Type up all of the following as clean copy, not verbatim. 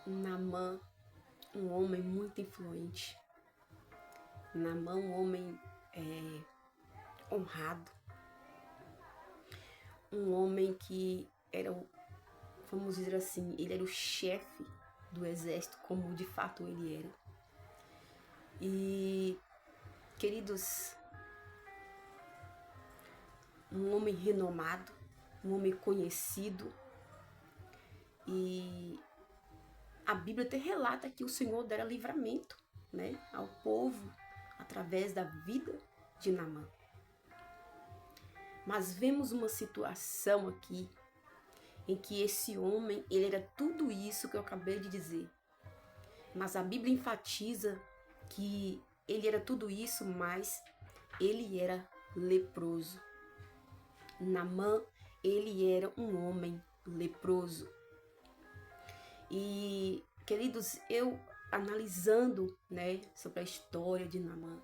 Naamã, um homem muito influente. Naamã, um homem honrado. Um homem que era, vamos dizer assim, ele era o chefe do exército, como de fato ele era. E, queridos, um homem renomado, um homem conhecido. E a Bíblia até relata que o Senhor dera livramento, né, ao povo através da vida de Naamã. Mas vemos uma situação aqui em que esse homem, ele era tudo isso que eu acabei de dizer. Mas a Bíblia enfatiza que ele era tudo isso, mas ele era leproso. Naamã, ele era um homem leproso. E, queridos, eu analisando, né, sobre a história de Naamã,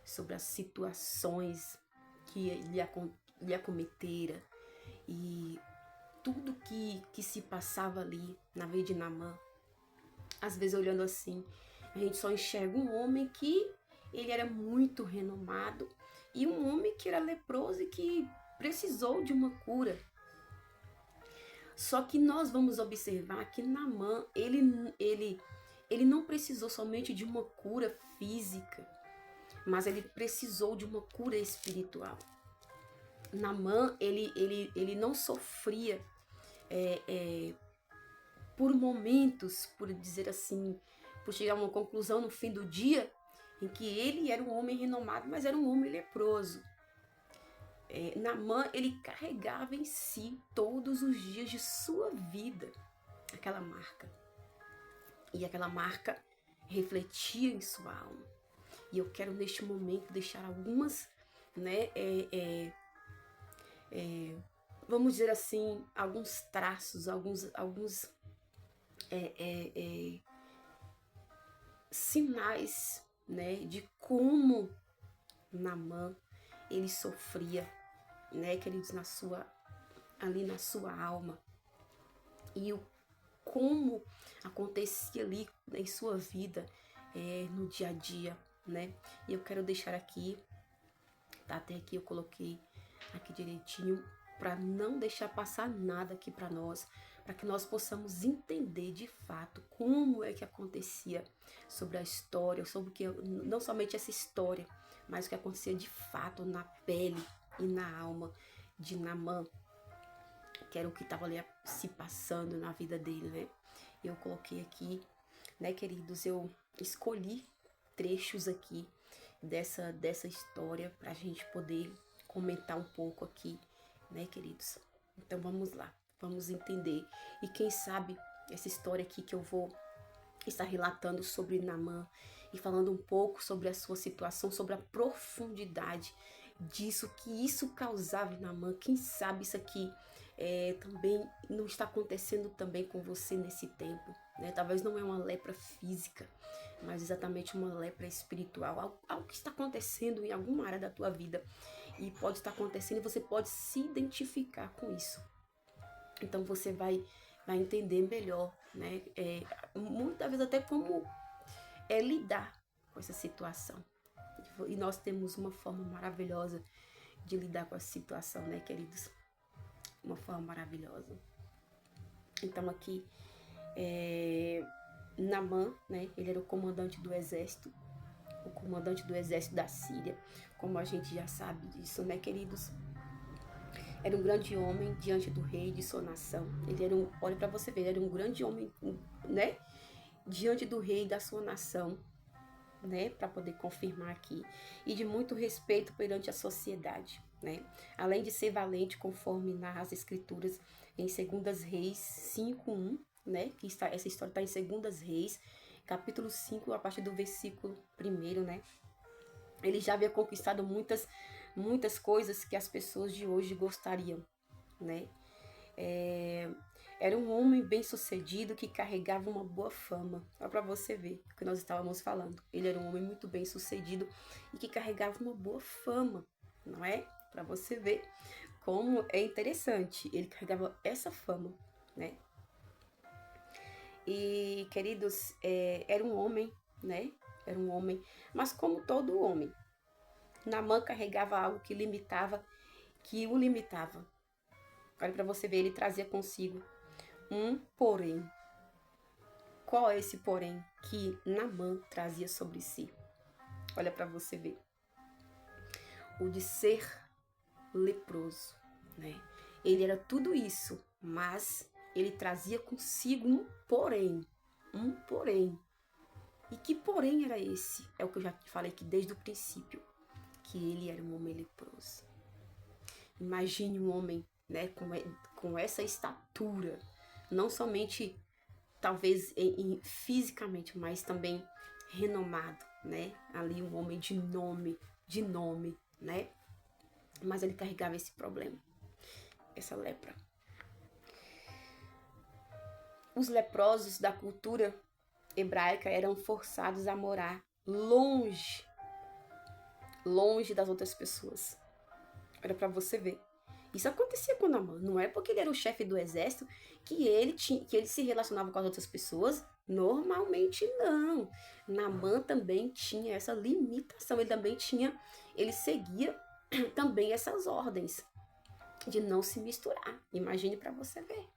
sobre as situações que lhe acometera e tudo que se passava ali na vida de Naamã, às vezes olhando assim, a gente só enxerga um homem que ele era muito renomado e um homem que era leproso e que precisou de uma cura. Só que nós vamos observar que Naamã, ele não precisou somente de uma cura física, mas ele precisou de uma cura espiritual. Naamã, ele não sofria por momentos, por dizer assim, por chegar a uma conclusão no fim do dia, em que ele era um homem renomado, mas era um homem leproso. Naamã, ele carregava em si todos os dias de sua vida aquela marca. E aquela marca refletia em sua alma. E eu quero neste momento deixar algumas, né, vamos dizer assim, alguns traços, alguns sinais, né, de como Naamã ele sofria, né, queridos, ali na sua alma. E o como acontecia ali em sua vida, no dia a dia, né? E eu quero deixar aqui, tá? Até aqui eu coloquei aqui direitinho para não deixar passar nada aqui para nós, para que nós possamos entender de fato como é que acontecia sobre a história, sobre o que não somente essa história, mas o que acontecia de fato na pele e na alma de Naamã, que era o que estava ali se passando na vida dele, né? Eu coloquei aqui, né, queridos, eu escolhi trechos aqui dessa história para a gente poder comentar um pouco aqui, né, queridos? Então vamos lá, vamos entender. E quem sabe essa história aqui que eu vou estar relatando sobre Naamã e falando um pouco sobre a sua situação, sobre a profundidade disso, que isso causava em Naamã. Quem sabe isso aqui também não está acontecendo também com você nesse tempo, né? Talvez não é uma lepra física, mas exatamente uma lepra espiritual, algo que está acontecendo em alguma área da tua vida e pode estar acontecendo e você pode se identificar com isso. Então você vai entender melhor, né? Muitas vezes até como lidar com essa situação. E nós temos uma forma maravilhosa de lidar com essa situação, né, queridos? Uma forma maravilhosa. Então aqui, Naamã, né, ele era o comandante do exército da Síria, como a gente já sabe disso, né, queridos? Era um grande homem diante do rei de sua nação. Ele era olha para você ver, ele era um grande homem, né, diante do rei da sua nação, né, para poder confirmar aqui, e de muito respeito perante a sociedade, né? Além de ser valente, conforme narra as escrituras em 2 Reis 5:1, né? Que essa história está em 2 Reis, capítulo 5, a partir do versículo 1, né? Ele já havia conquistado muitas coisas que as pessoas de hoje gostariam, né? Era um homem bem sucedido que carregava uma boa fama. Olha para você ver o que nós estávamos falando. Ele era um homem muito bem sucedido e que carregava uma boa fama, não é? Para você ver como é interessante. Ele carregava essa fama, né? E, queridos, era um homem, né? Era um homem, mas como todo homem, Naamã carregava algo que o limitava. Olha para você ver, ele trazia consigo um porém. Qual é esse porém que Naamã trazia sobre si? Olha para você ver. O de ser leproso, né? Ele era tudo isso, mas ele trazia consigo um porém. Um porém. E que porém era esse? É o que eu já falei aqui desde o princípio. Que ele era um homem leproso. Imagine um homem, né, com essa estatura. Não somente, talvez, fisicamente, mas também renomado, né? Ali um homem de nome, né? Mas ele carregava esse problema, essa lepra. Os leprosos da cultura hebraica eram forçados a morar longe das outras pessoas. Era para você ver. Isso acontecia com Naamã. Não é porque ele era o chefe do exército que ele se relacionava com as outras pessoas. Normalmente não. Naamã também tinha essa limitação. Ele seguia também essas ordens de não se misturar. Imagine para você ver.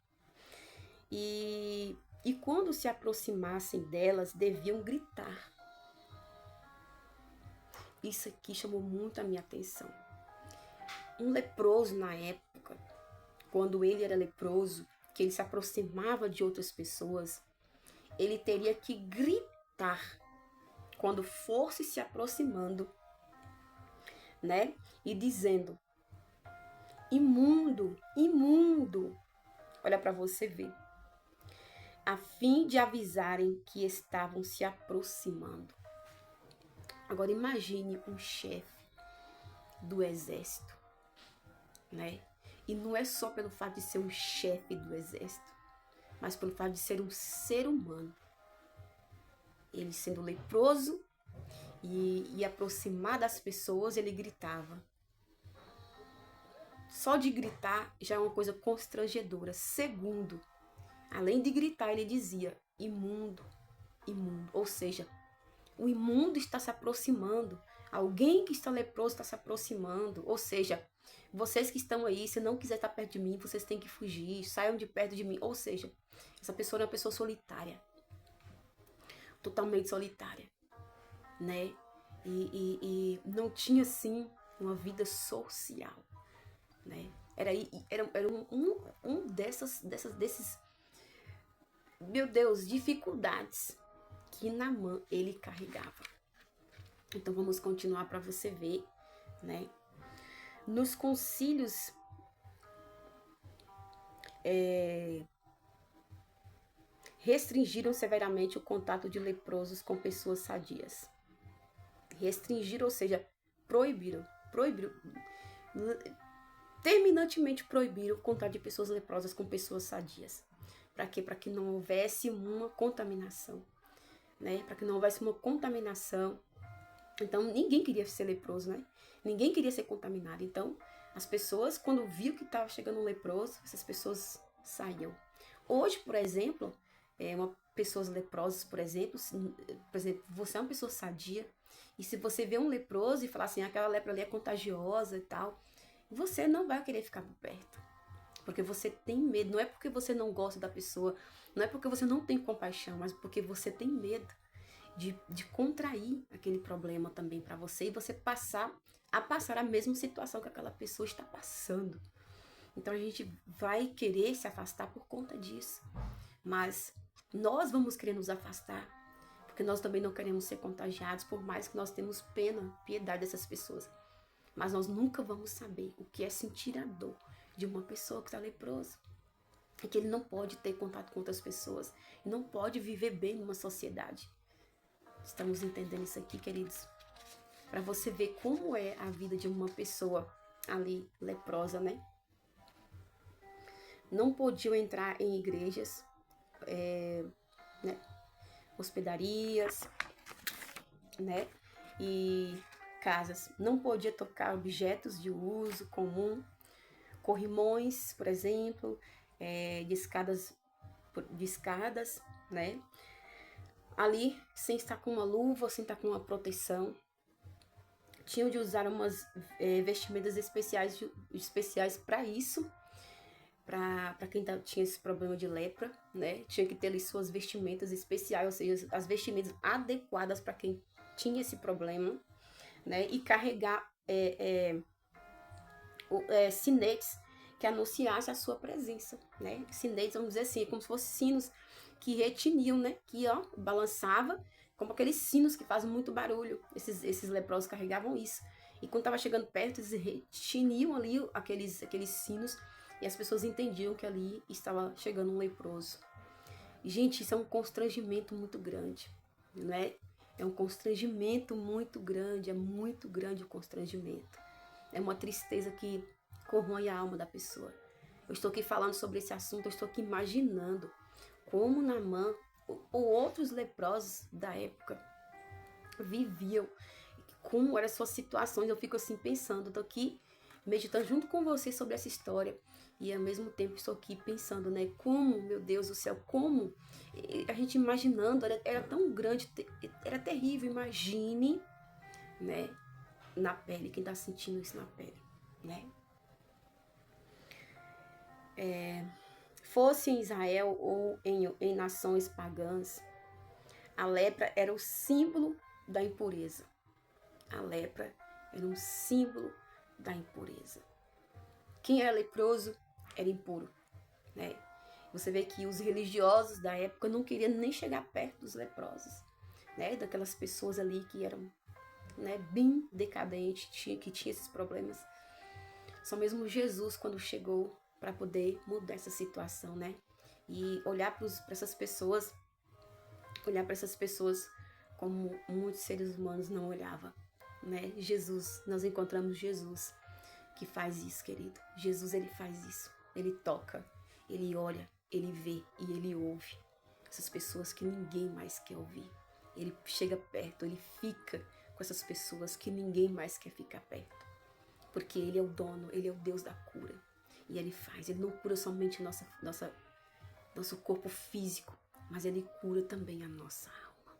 E quando se aproximassem delas, deviam gritar. Isso aqui chamou muito a minha atenção. Um leproso na época, quando ele era leproso, que ele se aproximava de outras pessoas, ele teria que gritar quando fosse se aproximando, né? E dizendo: imundo, imundo. Olha para você ver. A fim de avisarem que estavam se aproximando. Agora imagine um chefe do exército, né? E não é só pelo fato de ser um chefe do exército, mas pelo fato de ser um ser humano. Ele sendo leproso e aproximar das pessoas, ele gritava. Só de gritar já é uma coisa constrangedora. Segundo, além de gritar, ele dizia: imundo, imundo. Ou seja, o imundo está se aproximando. Alguém que está leproso está se aproximando. Ou seja, vocês que estão aí, se não quiser estar perto de mim, vocês têm que fugir. Saiam de perto de mim. Ou seja, essa pessoa é uma pessoa solitária. Totalmente solitária, né? E não tinha, assim, uma vida social, né? Era desses, meu Deus, dificuldades que Naamã ele carregava. Então vamos continuar para você ver, né? Nos concílios restringiram severamente o contato de leprosos com pessoas sadias. Restringiram, ou seja, proibiram, terminantemente proibiram o contato de pessoas leprosas com pessoas sadias. Para quê? Para que não houvesse uma contaminação, né? Para que não houvesse uma contaminação. Então, ninguém queria ser leproso, né? Ninguém queria ser contaminado. Então, as pessoas, quando viam que estava chegando um leproso, essas pessoas saíam. Hoje, por exemplo, pessoas leprosas, por exemplo, você é uma pessoa sadia, e se você vê um leproso e falar assim, aquela lepra ali é contagiosa e tal, você não vai querer ficar por perto. Porque você tem medo. Não é porque você não gosta da pessoa, não é porque você não tem compaixão, mas porque você tem medo de contrair aquele problema também para você e você passar a mesma situação que aquela pessoa está passando. Então a gente vai querer se afastar por conta disso. Mas nós vamos querer nos afastar, porque nós também não queremos ser contagiados, por mais que nós temos piedade dessas pessoas. Mas nós nunca vamos saber o que é sentir a dor de uma pessoa que está leprosa. É que ele não pode ter contato com outras pessoas, não pode viver bem numa sociedade. Estamos entendendo isso aqui, queridos? Para você ver como é a vida de uma pessoa ali leprosa, né? Não podiam entrar em igrejas, né? Hospedarias, né? E casas. Não podia tocar objetos de uso comum, corrimões, por exemplo, de escadas, né? Ali, sem estar com uma luva, sem estar com uma proteção. Tinham de usar umas vestimentas especiais para isso, para quem tinha esse problema de lepra, né? Tinha que ter ali suas vestimentas especiais, ou seja, as vestimentas adequadas para quem tinha esse problema, né? E carregar sinetes que anunciasse a sua presença, né? Sinetes, vamos dizer assim, como se fossem sinos que retiniam, né? Que, ó, balançava, como aqueles sinos que fazem muito barulho. Esses leprosos carregavam isso. E quando estava chegando perto, eles retiniam ali aqueles sinos e as pessoas entendiam que ali estava chegando um leproso. E, gente, isso é um constrangimento muito grande, não é? É um constrangimento muito grande, é muito grande o constrangimento. É uma tristeza que corrói a alma da pessoa. Eu estou aqui falando sobre esse assunto, eu estou aqui imaginando como Naamã ou outros leprosos da época viviam, como eram as suas situações. Eu fico assim pensando, estou aqui meditando junto com você sobre essa história e ao mesmo tempo estou aqui pensando, né, como, meu Deus do céu, como a gente imaginando, era tão grande, era terrível. Imagine, né, na pele, quem está sentindo isso na pele, né? Fosse em Israel ou em nações pagãs, a lepra era o símbolo da impureza. A lepra era um símbolo da impureza. Quem era leproso era impuro, né? Você vê que os religiosos da época não queriam nem chegar perto dos leprosos, né? Daquelas pessoas ali que eram, né, bem decadentes, que tinha esses problemas. Só mesmo Jesus, quando chegou para poder mudar essa situação, né? E olhar para essas pessoas, como muitos seres humanos não olhavam, né? Jesus, nós encontramos Jesus que faz isso, querido. Jesus, ele faz isso. Ele toca, ele olha, ele vê e ele ouve essas pessoas que ninguém mais quer ouvir. Ele chega perto, ele fica com essas pessoas que ninguém mais quer ficar perto. Porque ele é o dono, ele é o Deus da cura. E ele faz, ele não cura somente nosso corpo físico, mas ele cura também a nossa alma.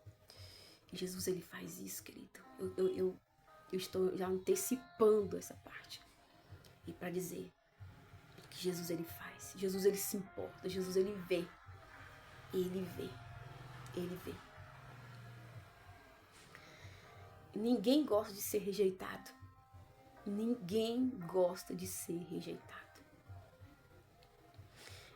E Jesus, ele faz isso, querido. Eu estou já antecipando essa parte. E para dizer que Jesus, ele faz. Jesus, ele se importa. Jesus, ele vê. Ele vê. Ele vê. Ninguém gosta de ser rejeitado. Ninguém gosta de ser rejeitado.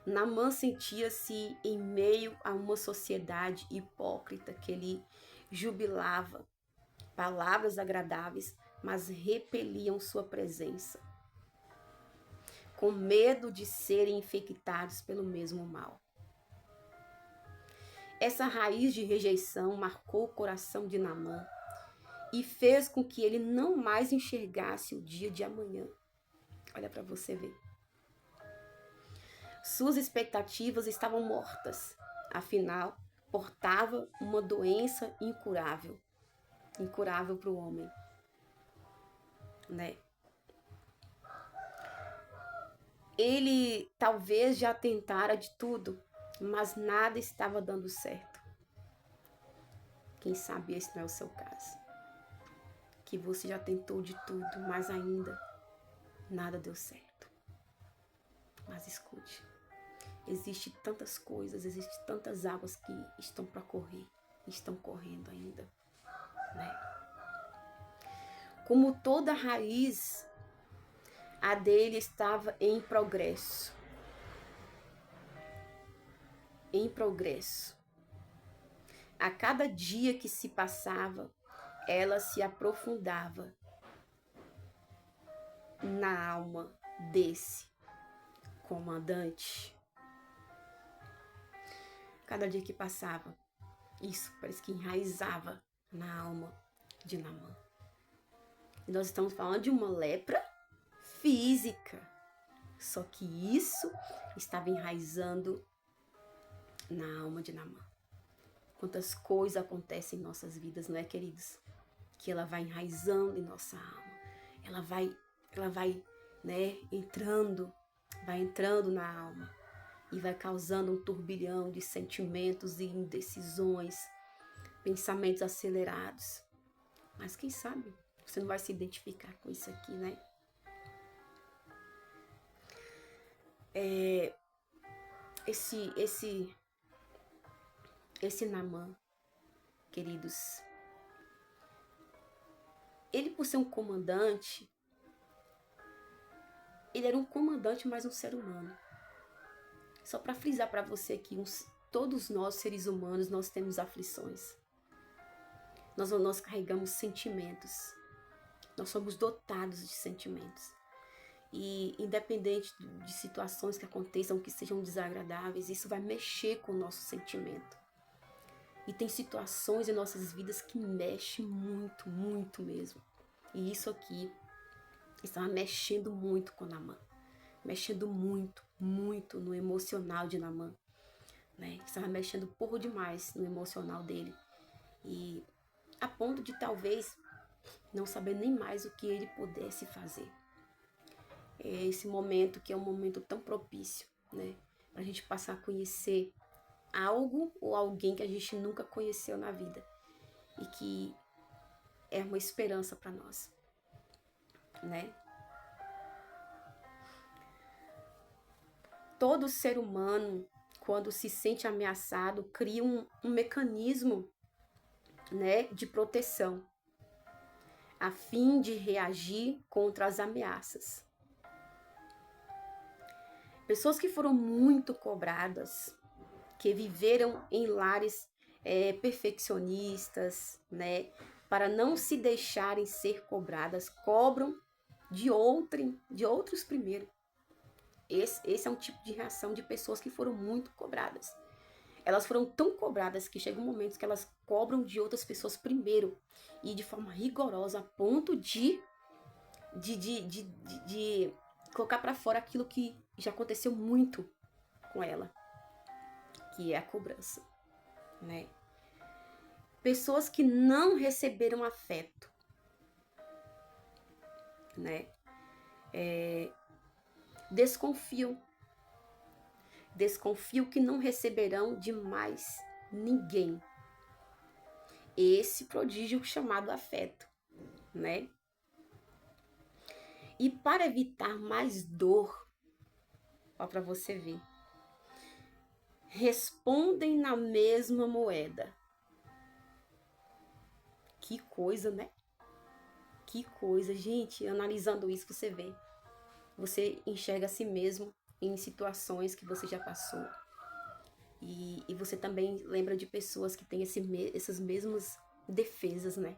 Naamã sentia-se em meio a uma sociedade hipócrita que ele jubilava palavras agradáveis, mas repeliam sua presença, com medo de serem infectados pelo mesmo mal. Essa raiz de rejeição marcou o coração de Naamã e fez com que ele não mais enxergasse o dia de amanhã. Olha para você ver. Suas expectativas estavam mortas, afinal, portava uma doença incurável para o homem, né? Ele talvez já tentara de tudo, mas nada estava dando certo. Quem sabe esse não é o seu caso. Que você já tentou de tudo, mas ainda nada deu certo. Mas escute, existem tantas coisas, existem tantas águas que estão para correr, estão correndo ainda, né? Como toda raiz, a dele estava em progresso. Em progresso. A cada dia que se passava, ela se aprofundava na alma desse comandante. Cada dia que passava, isso parece que enraizava na alma de Naamã. E nós estamos falando de uma lepra física. Só que isso estava enraizando na alma de Naamã. Quantas coisas acontecem em nossas vidas, não é, queridos? Que ela vai enraizando em nossa alma. Ela vai, né, entrando na alma. e vai causando um turbilhão de sentimentos e indecisões, pensamentos acelerados. Mas quem sabe você não vai se identificar com isso aqui, né? Esse Naamã, queridos, ele, por ser um comandante, ele era um comandante, mas um ser humano. Só para frisar para você aqui, todos nós, seres humanos, nós temos aflições. Nós carregamos sentimentos. Nós somos dotados de sentimentos. E independente de situações que aconteçam, que sejam desagradáveis, isso vai mexer com o nosso sentimento. E tem situações em nossas vidas que mexem muito, muito mesmo. E isso aqui estava mexendo muito com Naamã. Mexendo muito, muito no emocional de Naamã. Né? Estava mexendo por demais no emocional dele. E a ponto de talvez não saber nem mais o que ele pudesse fazer. É esse momento que é um momento tão propício, né? Para a gente passar a conhecer algo ou alguém que a gente nunca conheceu na vida e que é uma esperança para nós, né? Todo ser humano, quando se sente ameaçado, cria um mecanismo, né, de proteção, a fim de reagir contra as ameaças. Pessoas que foram muito cobradas, que viveram em lares perfeccionistas, né, para não se deixarem ser cobradas, cobram de outros primeiro. Esse é um tipo de reação de pessoas que foram muito cobradas. Elas foram tão cobradas que chegam momentos que elas cobram de outras pessoas primeiro e de forma rigorosa, a ponto de colocar para fora aquilo que já aconteceu muito com ela, que é a cobrança, né? Pessoas que não receberam afeto, né? Desconfiam que não receberão de mais ninguém esse prodígio chamado afeto, né? E para evitar mais dor, ó, para você ver, respondem na mesma moeda. Que coisa, né? Que coisa, gente, analisando isso você vê. Você enxerga a si mesmo em situações que você já passou. E você também lembra de pessoas que têm essas mesmas defesas, né?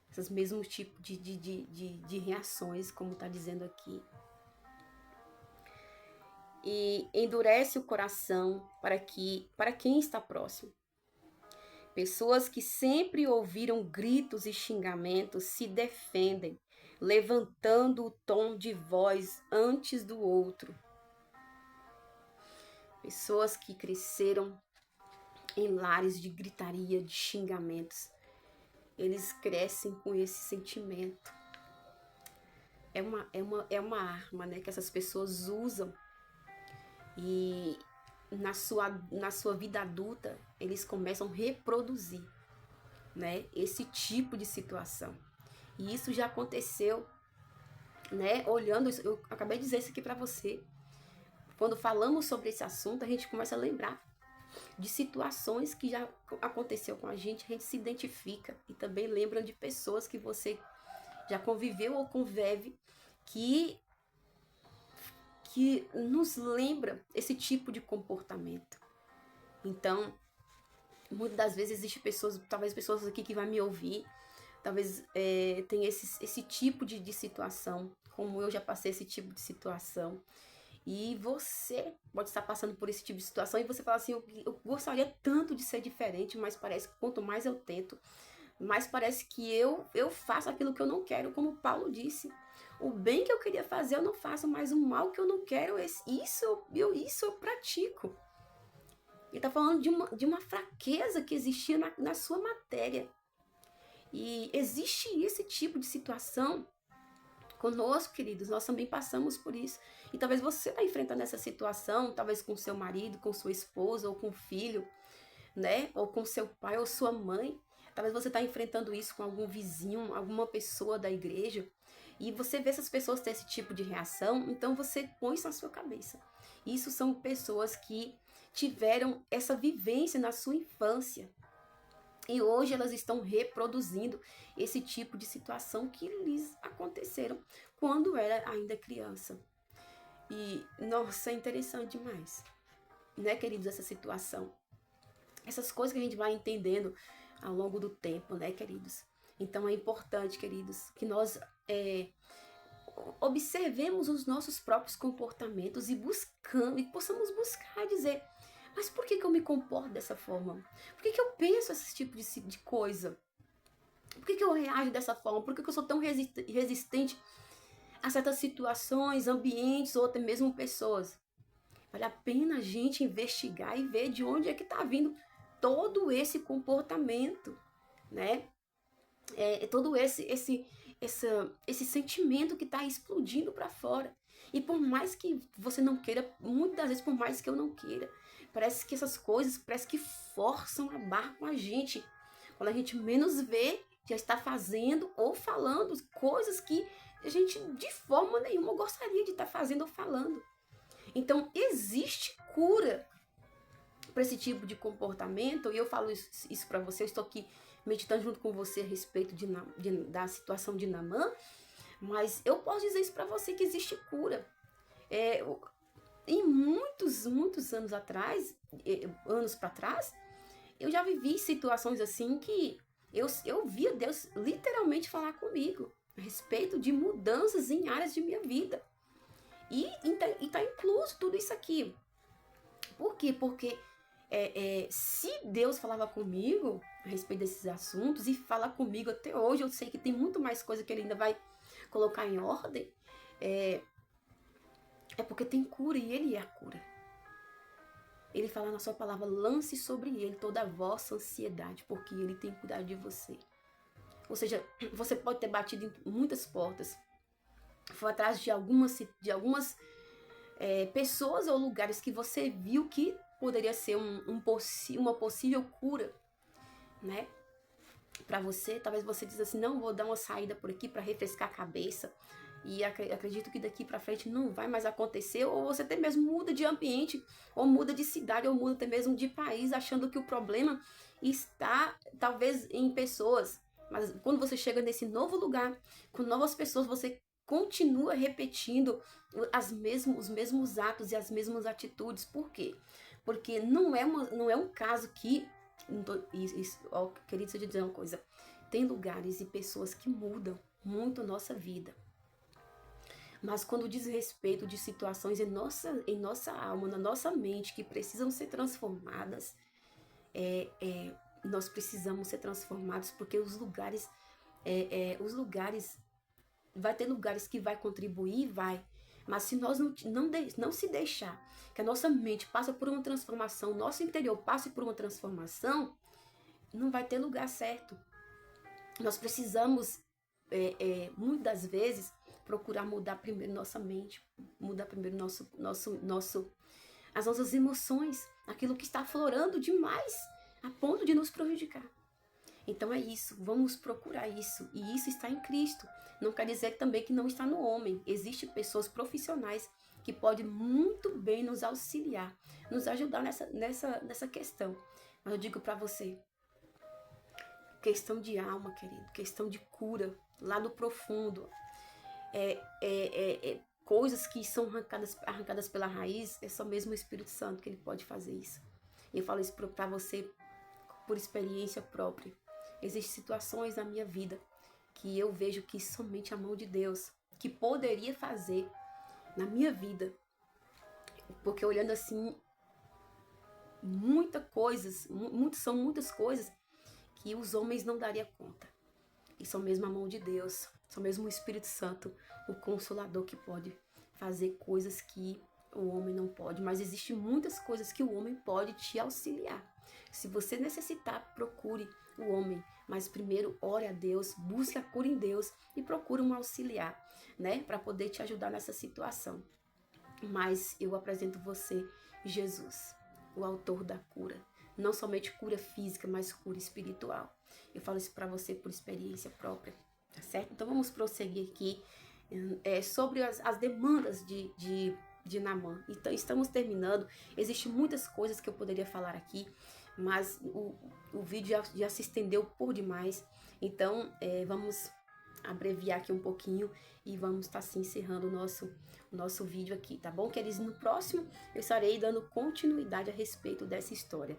Esses mesmos tipos de reações, como está dizendo aqui. E endurece o coração para quem está próximo. Pessoas que sempre ouviram gritos e xingamentos se defendem, levantando o tom de voz antes do outro. Pessoas que cresceram em lares de gritaria, de xingamentos. Eles crescem com esse sentimento. É uma arma, né, que essas pessoas usam. E na sua vida adulta, eles começam a reproduzir, né, esse tipo de situação. E isso já aconteceu, né, olhando, eu acabei de dizer isso aqui para você. Quando falamos sobre esse assunto, a gente começa a lembrar de situações que já aconteceu com a gente se identifica e também lembra de pessoas que você já conviveu ou convive que nos lembra esse tipo de comportamento. Então, muitas das vezes existem pessoas, talvez pessoas aqui que vão me ouvir, talvez tenha esse tipo de situação, como eu já passei esse tipo de situação. E você pode estar passando por esse tipo de situação e você fala assim, eu gostaria tanto de ser diferente, mas parece que quanto mais eu tento, mais parece que eu faço aquilo que eu não quero, como Paulo disse. O bem que eu queria fazer eu não faço, mas o mal que eu não quero, isso eu pratico. Ele está falando de uma fraqueza que existia na sua matéria. E existe esse tipo de situação Conosco, queridos, nós também passamos por isso. E talvez você está enfrentando essa situação, talvez com seu marido, com sua esposa, ou com o filho, né? Ou com seu pai ou sua mãe. Talvez você está enfrentando isso com algum vizinho, alguma pessoa da igreja. E você vê essas pessoas ter esse tipo de reação, então você põe isso na sua cabeça. Isso são pessoas que tiveram essa vivência na sua infância. E hoje elas estão reproduzindo esse tipo de situação que lhes aconteceram quando era ainda criança. E, nossa, é interessante demais, né, queridos, essa situação. Essas coisas que a gente vai entendendo ao longo do tempo, né, queridos? Então é importante, queridos, que nós observemos os nossos próprios comportamentos e possamos buscar dizer, mas por que eu me comporto dessa forma? Por que eu penso esse tipo de coisa? Por que eu reajo dessa forma? Por que eu sou tão resistente a certas situações, ambientes ou até mesmo pessoas? Vale a pena a gente investigar e ver de onde é que está vindo todo esse comportamento, né? Todo esse sentimento que está explodindo para fora. E por mais que você não queira, muitas das vezes por mais que eu não queira, parece que essas coisas, parece que forçam a barra com a gente. Quando a gente menos vê, já está fazendo ou falando coisas que a gente de forma nenhuma gostaria de estar fazendo ou falando. Então, existe cura para esse tipo de comportamento, e eu falo isso para você, eu estou aqui meditando junto com você a respeito da situação de Naamã, mas eu posso dizer isso para você, que existe cura. Em muitos anos atrás, anos para trás, eu já vivi situações assim que eu via Deus literalmente falar comigo a respeito de mudanças em áreas de minha vida. E tá incluso tudo isso aqui. Por quê? Porque se Deus falava comigo a respeito desses assuntos e fala comigo até hoje, eu sei que tem muito mais coisa que ele ainda vai colocar em ordem, é porque tem cura e ele é a cura. Ele fala na sua palavra, lance sobre ele toda a vossa ansiedade, porque ele tem cuidado de você. Ou seja, você pode ter batido em muitas portas, foi atrás de algumas pessoas ou lugares que você viu que poderia ser uma possível cura, né? Para você, talvez você diz assim, não, vou dar uma saída por aqui para refrescar a cabeça, e acredito que daqui para frente não vai mais acontecer, ou você até mesmo muda de ambiente, ou muda de cidade, ou muda até mesmo de país, achando que o problema está talvez em pessoas. Mas quando você chega nesse novo lugar, com novas pessoas, você continua repetindo os mesmos atos e as mesmas atitudes. Por quê? Porque não é um caso que... querido, deixa eu dizer uma coisa. Tem lugares e pessoas que mudam muito a nossa vida. Mas quando diz respeito de situações em nossa alma, na nossa mente, que precisam ser transformadas, nós precisamos ser transformados, porque os lugares, vai ter lugares que vai contribuir, vai. Mas se nós não se deixar que a nossa mente passe por uma transformação, nosso interior passe por uma transformação, não vai ter lugar certo. Nós precisamos, muitas das vezes, procurar mudar primeiro nossa mente, mudar primeiro as nossas emoções, aquilo que está aflorando demais, a ponto de nos prejudicar. Então é isso, vamos procurar isso, e isso está em Cristo. Não quer dizer também que não está no homem. Existem pessoas profissionais que podem muito bem nos auxiliar, nos ajudar nessa questão. Mas eu digo para você, questão de alma, querido, questão de cura, lá do profundo, coisas que são arrancadas pela raiz, é só mesmo o Espírito Santo que ele pode fazer isso. E eu falo isso para você por experiência própria. Existem situações na minha vida que eu vejo que somente a mão de Deus que poderia fazer na minha vida. Porque olhando assim, são muitas coisas que os homens não dariam conta. E são mesmo a mão de Deus, são mesmo o Espírito Santo, o Consolador, que pode fazer coisas que o homem não pode. Mas existem muitas coisas que o homem pode te auxiliar. Se você necessitar, procure o homem, mas primeiro ore a Deus, busque a cura em Deus e procure um auxiliar, né, para poder te ajudar nessa situação. Mas eu apresento você Jesus, o autor da cura. Não somente cura física, mas cura espiritual. Eu falo isso para você por experiência própria, tá certo? Então vamos prosseguir aqui sobre as demandas de Naamã. Então estamos terminando. Existem muitas coisas que eu poderia falar aqui, mas o vídeo já se estendeu por demais. Então vamos abreviar aqui um pouquinho e vamos estar assim encerrando o nosso vídeo aqui, tá bom, queridos? No próximo eu estarei dando continuidade a respeito dessa história,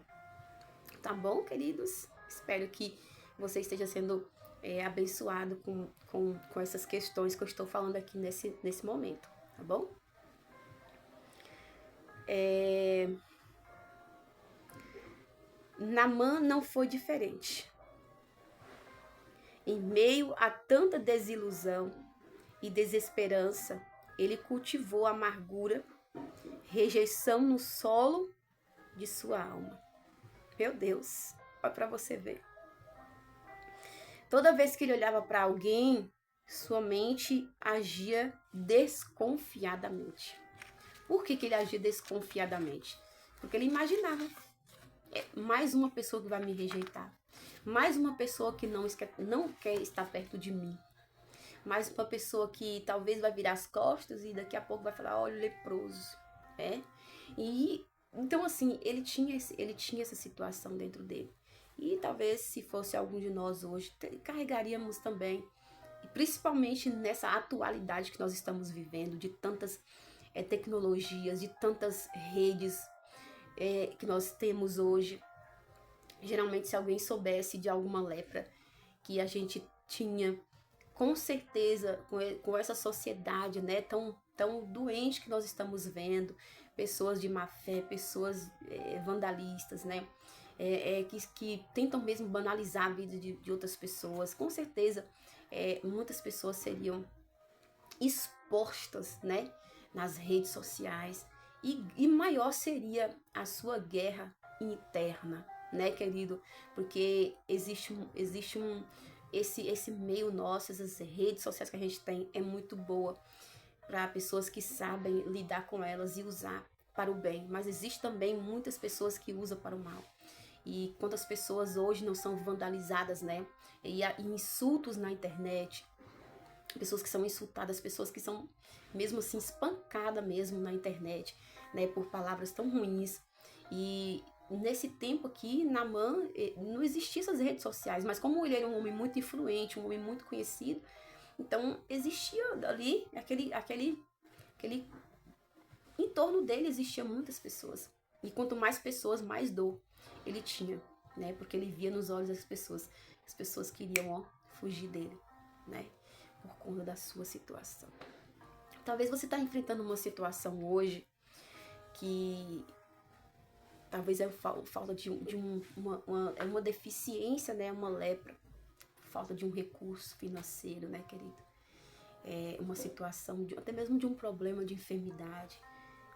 tá bom, queridos? Espero que você esteja sendo abençoado com essas questões que eu estou falando aqui nesse momento, tá bom? Naamã não foi diferente. Em meio a tanta desilusão e desesperança, ele cultivou amargura, rejeição no solo de sua alma. Meu Deus, olha para você ver. Toda vez que ele olhava para alguém, sua mente agia desconfiadamente. Por que ele agia desconfiadamente? Porque ele imaginava, mais uma pessoa que vai me rejeitar. Mais uma pessoa que não quer estar perto de mim. Mais uma pessoa que talvez vai virar as costas e daqui a pouco vai falar, olha o leproso. E então assim, ele tinha essa situação dentro dele. E talvez se fosse algum de nós hoje, carregaríamos também, principalmente nessa atualidade que nós estamos vivendo, de tantas tecnologias, de tantas redes que nós temos hoje. Geralmente, se alguém soubesse de alguma lepra que a gente tinha, com certeza, com essa sociedade, né, tão doente que nós estamos vendo, pessoas de má fé, pessoas vandalistas, né, que tentam mesmo banalizar a vida de outras pessoas, com certeza, muitas pessoas seriam expostas, né, nas redes sociais, e maior seria a sua guerra interna, né, querido? Porque existe esse meio nosso, essas redes sociais que a gente tem, é muito boa para pessoas que sabem lidar com elas e usar para o bem, mas existe também muitas pessoas que usam para o mal. E quantas pessoas hoje não são vandalizadas, né? E insultos na internet, pessoas que são insultadas, pessoas que são mesmo assim espancadas mesmo na internet, né, por palavras tão ruins. E nesse tempo aqui, Naamã, não existiam essas redes sociais, mas como ele era um homem muito influente, um homem muito conhecido, então existia ali aquele em torno dele existiam muitas pessoas. E quanto mais pessoas, mais dor ele tinha, né? Porque ele via nos olhos das pessoas. As pessoas queriam, fugir dele, né? Por conta da sua situação. Talvez você está enfrentando uma situação hoje que talvez é falta de uma deficiência, né? Uma lepra. Falta de um recurso financeiro, né, querido? Uma situação, até mesmo de um problema de enfermidade.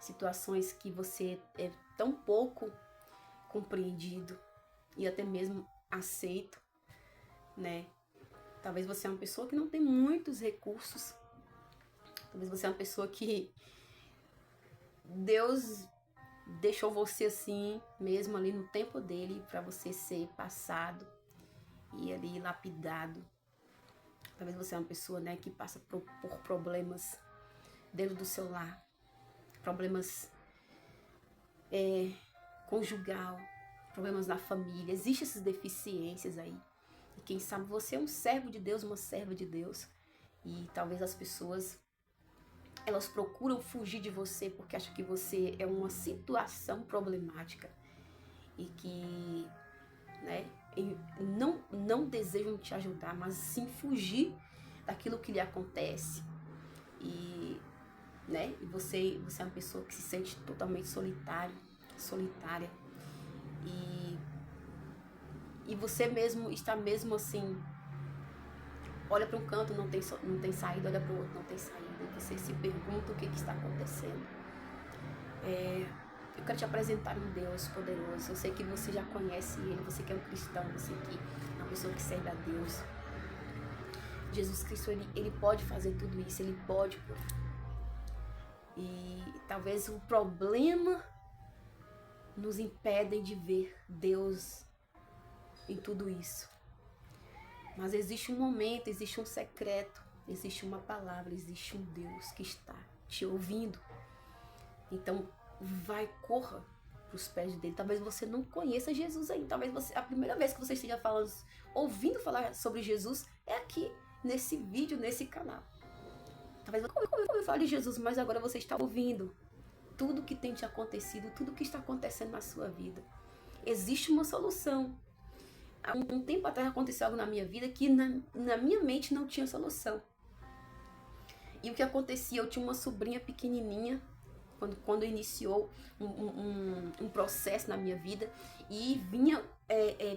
Situações que você é tão pouco compreendido e até mesmo aceito, né? Talvez você é uma pessoa que não tem muitos recursos. Talvez você é uma pessoa que Deus deixou você assim, mesmo ali no tempo dele, para você ser passado e ali lapidado. Talvez você é uma pessoa, né, que passa por problemas dentro do seu lar. Problemas conjugal, problemas na família. Existem essas deficiências aí. E quem sabe você é um servo de Deus, uma serva de Deus. E talvez as pessoas, elas procuram fugir de você porque acham que você é uma situação problemática. E que, né, não desejam te ajudar, mas sim fugir daquilo que lhe acontece. E, né, você é uma pessoa que se sente totalmente solitária. E você mesmo está mesmo assim, olha para um canto, não tem saída, olha para o outro, não tem saída. E você se pergunta o que está acontecendo. Eu quero te apresentar um Deus poderoso. Eu sei que você já conhece Ele, você que é um cristão, você que é uma pessoa que serve a Deus. Jesus Cristo, Ele pode fazer tudo isso, Ele pode curar. E talvez o problema nos impedem de ver Deus em tudo isso. Mas existe um momento, existe um secreto, existe uma palavra, existe um Deus que está te ouvindo. Então, corra para os pés dele. Talvez você não conheça Jesus ainda. Talvez a primeira vez que você esteja ouvindo falar sobre Jesus é aqui, nesse vídeo, nesse canal. Talvez você nunca ouviu falar de Jesus, mas agora você está ouvindo tudo que tem te acontecido, tudo que está acontecendo na sua vida. Existe uma solução. Há um tempo atrás aconteceu algo na minha vida que na minha mente não tinha solução. E o que acontecia? Eu tinha uma sobrinha pequenininha, quando iniciou um processo na minha vida, e vinha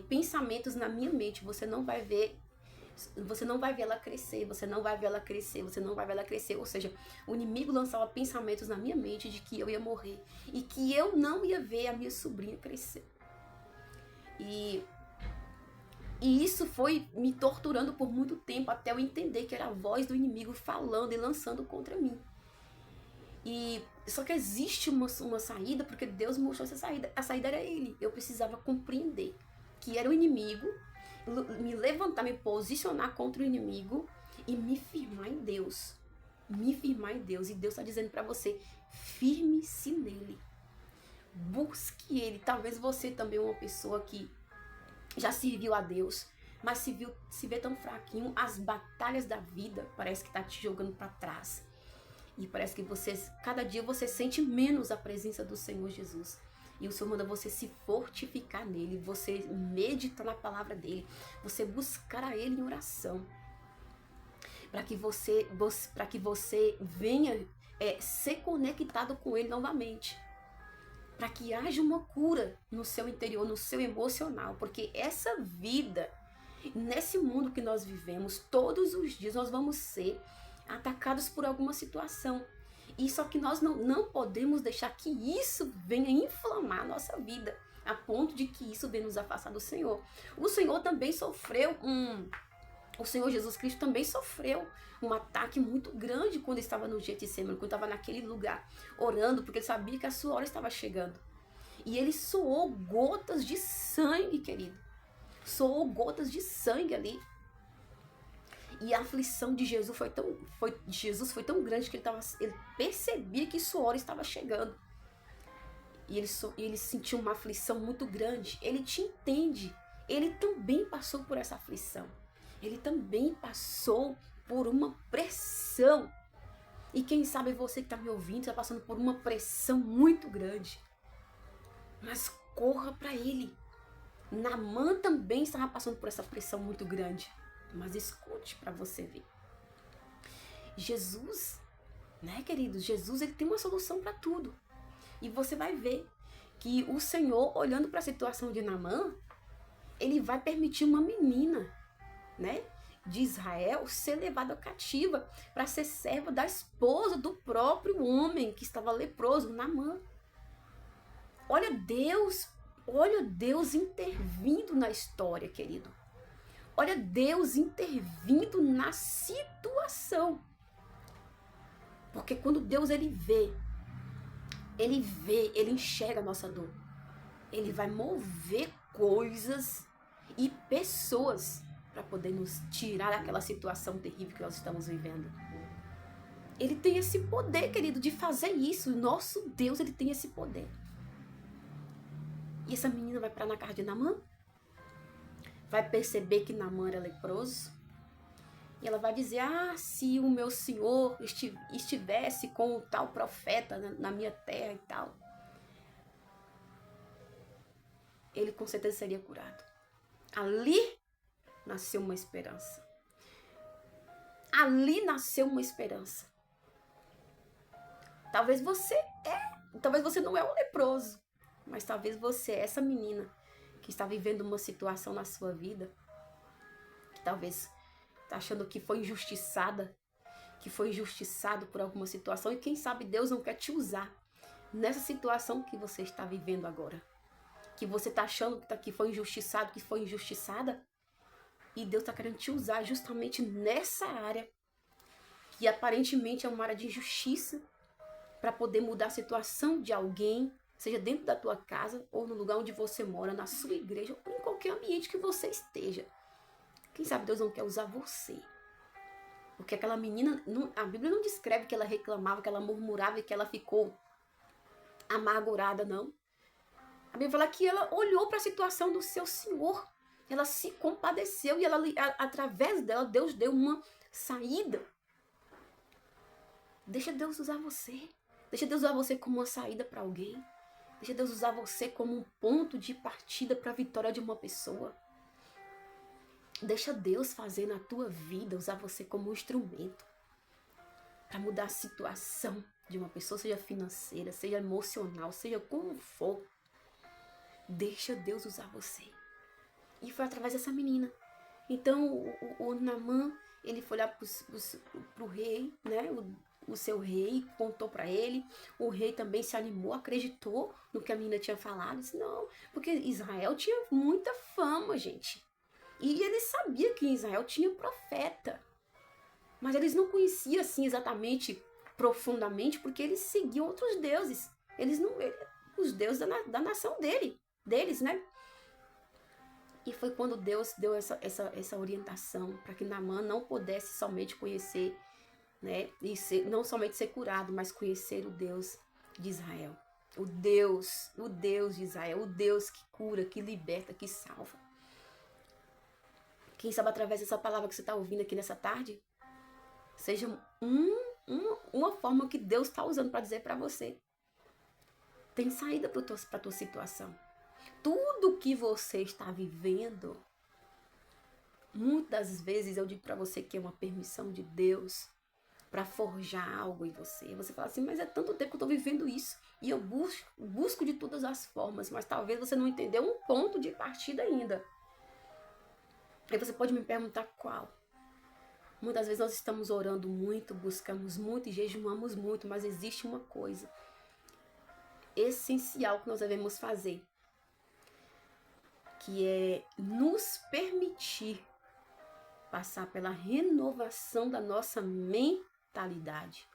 pensamentos na minha mente. Você não vai ver ela crescer, você não vai ver ela crescer, você não vai ver ela crescer. Ou seja, o inimigo lançava pensamentos na minha mente de que eu ia morrer e que eu não ia ver a minha sobrinha crescer. E isso foi me torturando por muito tempo, até eu entender que era a voz do inimigo falando e lançando contra mim. Só que existe uma saída, porque Deus mostrou essa saída. A saída era Ele. Eu precisava compreender que era o inimigo, me levantar, me posicionar contra o inimigo e me firmar em Deus. Me firmar em Deus. E Deus está dizendo para você, firme-se nele. Busque Ele. Talvez você também é uma pessoa que já serviu a Deus, mas se vê tão fraquinho. As batalhas da vida parece que tá te jogando para trás. E parece que cada dia você sente menos a presença do Senhor Jesus. E o Senhor manda você se fortificar nele, você meditar na palavra dele, você buscar a ele em oração. Para que você venha ser conectado com ele novamente. Para que haja uma cura no seu interior, no seu emocional. Porque essa vida, nesse mundo que nós vivemos, todos os dias nós vamos ser atacados por alguma situação. E só que nós não podemos deixar que isso venha inflamar a nossa vida, a ponto de que isso venha nos afastar do Senhor. O Senhor também sofreu o Senhor Jesus Cristo também sofreu um ataque muito grande quando estava no Getsemane, quando estava naquele lugar, orando, porque ele sabia que a sua hora estava chegando. E ele suou gotas de sangue, querido. Suou gotas de sangue ali. E a aflição de Jesus foi tão grande que ele percebia que sua hora estava chegando. E ele sentiu uma aflição muito grande. Ele te entende. Ele também passou por essa aflição. Ele também passou por uma pressão. E quem sabe você que está me ouvindo está passando por uma pressão muito grande. Mas corra para ele. Naamã também estava passando por essa pressão muito grande. Mas escute para você ver. Jesus, né, queridos? Jesus, ele tem uma solução para tudo. E você vai ver que o Senhor, olhando para a situação de Naamã, ele vai permitir uma menina, né, de Israel ser levada cativa para ser serva da esposa do próprio homem que estava leproso, Naamã. Olha Deus intervindo na história, querido. Olha Deus intervindo na situação. Porque quando Deus ele enxerga a nossa dor. Ele vai mover coisas e pessoas para poder nos tirar daquela situação terrível que nós estamos vivendo. Ele tem esse poder, querido, de fazer isso. Nosso Deus, ele tem esse poder. E essa menina vai parar na casa de Naamã, vai perceber que Naamã era leproso, e ela vai dizer, se o meu senhor estivesse com o tal profeta na minha terra e tal, ele com certeza seria curado. Ali nasceu uma esperança. Ali nasceu uma esperança. Talvez você não é um leproso, mas talvez você é essa menina que está vivendo uma situação na sua vida, que talvez está achando que foi injustiçada, que foi injustiçado por alguma situação, e quem sabe Deus não quer te usar nessa situação que você está vivendo agora, que você está achando que foi injustiçado, que foi injustiçada, e Deus está querendo te usar justamente nessa área, que aparentemente é uma área de injustiça, para poder mudar a situação de alguém, seja dentro da tua casa, ou no lugar onde você mora, na sua igreja, ou em qualquer ambiente que você esteja. Quem sabe Deus não quer usar você. Porque aquela menina, a Bíblia não descreve que ela reclamava, que ela murmurava e que ela ficou amargurada, não. A Bíblia fala que ela olhou para a situação do seu Senhor, ela se compadeceu e ela, através dela, Deus deu uma saída. Deixa Deus usar você. Deixa Deus usar você como uma saída para alguém. Deixa Deus usar você como um ponto de partida para a vitória de uma pessoa. Deixa Deus fazer na tua vida, usar você como um instrumento para mudar a situação de uma pessoa, seja financeira, seja emocional, seja como for. Deixa Deus usar você. E foi através dessa menina. Então, o Naamã, ele foi lá pro rei, né? O seu rei contou para ele. O rei também se animou, acreditou no que a menina tinha falado. Disse, não, porque Israel tinha muita fama, gente. E ele sabia que em Israel tinha profeta. Mas eles não conheciam assim exatamente, profundamente, porque eles seguiam outros deuses. Os deuses da nação deles, né? E foi quando Deus deu essa orientação para que Naamã não pudesse somente conhecer, né? E não somente ser curado, mas conhecer o Deus de Israel. O Deus de Israel, o Deus que cura, que liberta, que salva. Quem sabe através dessa palavra que você está ouvindo aqui nessa tarde, seja uma forma que Deus está usando para dizer para você. Tem saída para a tua situação. Tudo que você está vivendo, muitas vezes eu digo para você que é uma permissão de Deus para forjar algo em você. Você fala assim, mas é tanto tempo que eu estou vivendo isso. E eu busco de todas as formas, mas talvez você não entendeu um ponto de partida ainda. Aí você pode me perguntar qual. Muitas vezes nós estamos orando muito, buscamos muito e jejuamos muito, mas existe uma coisa essencial que nós devemos fazer, que é nos permitir passar pela renovação da nossa mentalidade.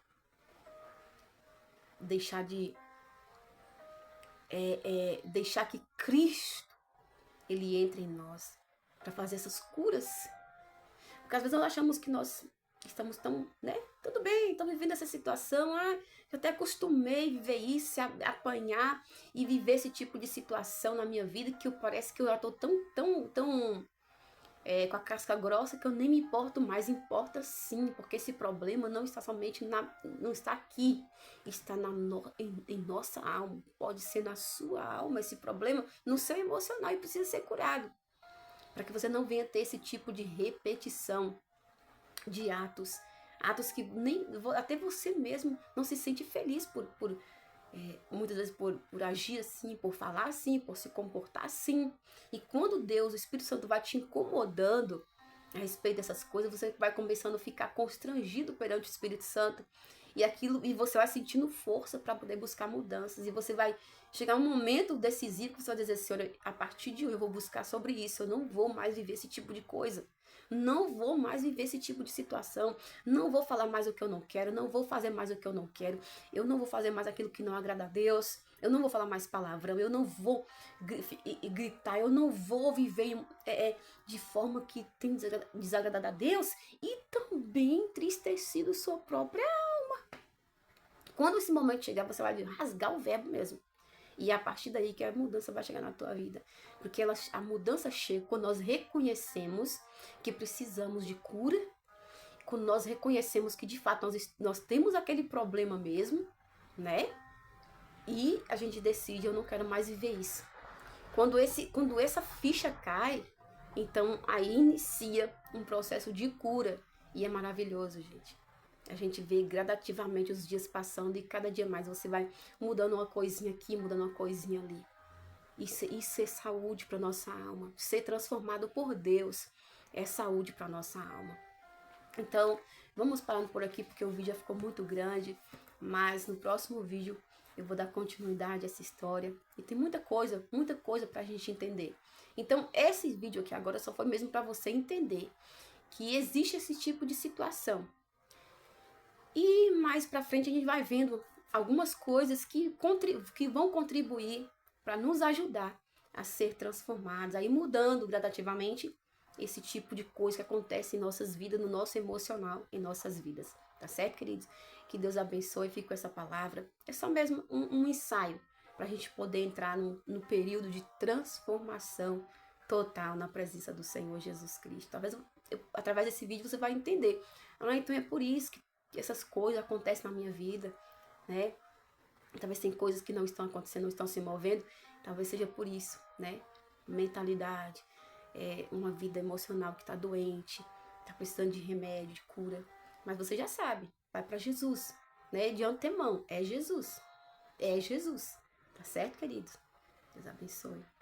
Deixar que Cristo ele entre em nós para fazer essas curas. Porque às vezes nós achamos que nós estamos tão, né? Tudo bem, estou vivendo essa situação. Eu até acostumei a viver isso, a apanhar e viver esse tipo de situação na minha vida que parece que eu já estou tão com a casca grossa que eu nem me importo mais. Importa sim, porque esse problema não está somente não está aqui, está em nossa alma. Pode ser na sua alma esse problema, no seu emocional, e precisa ser curado. Para que você não venha ter esse tipo de repetição de atos que nem até você mesmo não se sente feliz muitas vezes por agir assim, por falar assim, por se comportar assim. E quando Deus, o Espírito Santo, vai te incomodando a respeito dessas coisas, você vai começando a ficar constrangido perante o Espírito Santo. E você vai sentindo força para poder buscar mudanças. E você vai chegar um momento decisivo que você vai dizer, Senhor, a partir de hoje eu vou buscar sobre isso. Eu não vou mais viver esse tipo de coisa. Não vou mais viver esse tipo de situação. Não vou falar mais o que eu não quero. Não vou fazer mais o que eu não quero. Eu não vou fazer mais aquilo que não agrada a Deus. Eu não vou falar mais palavrão. Eu não vou gritar. Eu não vou viver de forma que tem desagradado a Deus e também entristecido sua própria alma. Quando esse momento chegar, você vai rasgar o verbo mesmo. E é a partir daí que a mudança vai chegar na tua vida. Porque a mudança chega quando nós reconhecemos que precisamos de cura, quando nós reconhecemos que de fato nós temos aquele problema mesmo, né? E a gente decide, eu não quero mais viver isso. Quando essa ficha cai, então aí inicia um processo de cura. E é maravilhoso, gente. A gente vê gradativamente os dias passando e cada dia mais você vai mudando uma coisinha aqui, mudando uma coisinha ali. Isso é saúde para nossa alma. Ser transformado por Deus é saúde para nossa alma. Então, vamos parando por aqui porque o vídeo já ficou muito grande. Mas no próximo vídeo eu vou dar continuidade a essa história. E tem muita coisa pra gente entender. Então, esse vídeo aqui agora só foi mesmo para você entender que existe esse tipo de situação. E mais pra frente a gente vai vendo algumas coisas que vão contribuir para nos ajudar a ser transformados, aí mudando gradativamente esse tipo de coisa que acontece em nossas vidas, no nosso emocional, em nossas vidas. Tá certo, queridos? Que Deus abençoe, fique com essa palavra. É só mesmo um ensaio para a gente poder entrar no período de transformação total na presença do Senhor Jesus Cristo. Talvez através desse vídeo você vai entender. Ah, então é por isso que essas coisas acontecem na minha vida, né? Talvez tem coisas que não estão acontecendo, não estão se movendo. Talvez seja por isso, né? Mentalidade, uma vida emocional que está doente, está precisando de remédio, de cura. Mas você já sabe, vai para Jesus, né? De antemão, é Jesus. É Jesus. Tá certo, queridos? Deus abençoe.